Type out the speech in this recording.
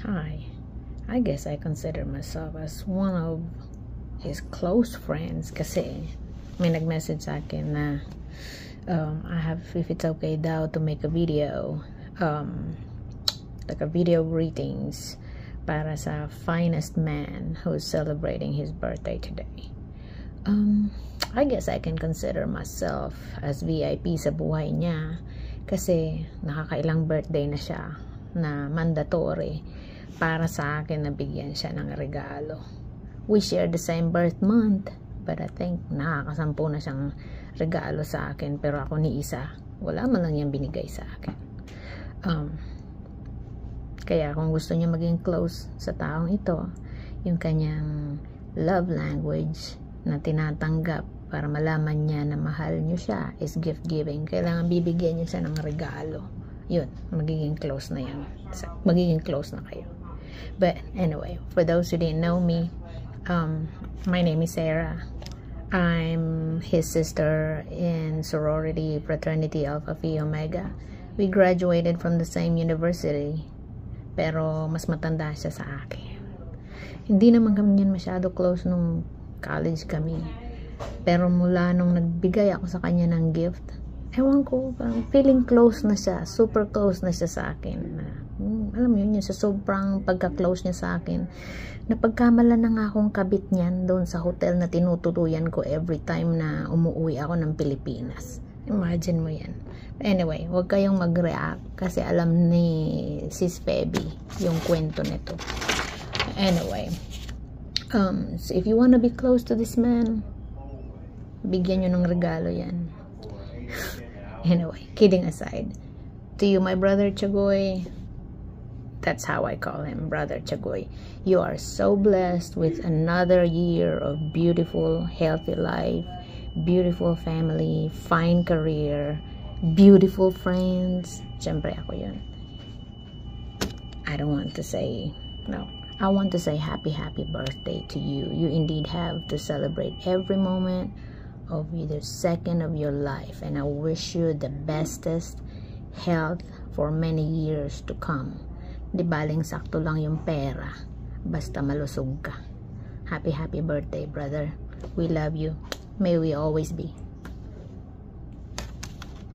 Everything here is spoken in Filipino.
I guess I consider myself as one of his close friends kasi may nag-message sa akin na if it's okay daw to make a video, like a video greetings para sa finest man who's celebrating his birthday today. I guess I can consider myself as VIP sa buhay niya kasi nakakailang birthday na siya na mandatory para sa akin na bigyan siya ng regalo. We share the same birth month, but I think nakakasampu na siyang regalo sa akin, pero ako ni isa, wala man lang niyang binigay sa akin. Kaya kung gusto niya maging close sa taong ito, yung kanyang love language na tinatanggap para malaman niya na mahal niyo siya is gift giving. Kailangan bibigyan niyo siya ng regalo. Yun, magiging close na yan. Magiging close na kayo. But anyway, for those who didn't know me, my name is Sarah. I'm his sister in sorority fraternity Alpha Phi Omega. We graduated from the same university, pero mas matanda siya sa akin. Hindi naman kami yan masyado close nung college kami, pero mula nung nagbigay ako sa kanya ng gift, ewan ko, feeling close na siya, super close na siya sa akin. Alam mo yun, sa sobrang pagka-close niya sa akin, napagkamalan na nga akong kabit niyan doon sa hotel na tinutuluyan ko every time na umuwi ako ng Pilipinas. Imagine mo yan. Anyway, huwag kayong mag-react kasi alam ni Sis Feby yung kwento nito. Anyway, so if you wanna be close to this man, bigyan nyo ng regalo yan. Anyway, kidding aside, to you, my brother Chagoy, that's how I call him, Brother Chagoy. You are so blessed with another year of beautiful, healthy life, beautiful family, fine career, beautiful friends. Siyempre ako yun. I don't want to say, no. I want to say happy birthday to you. You indeed have to celebrate every moment of either second of your life, and I wish you the bestest health for many years to come. Di baling sakto lang yung pera, basta malusog ka. Happy birthday, brother. We love you. May we always be.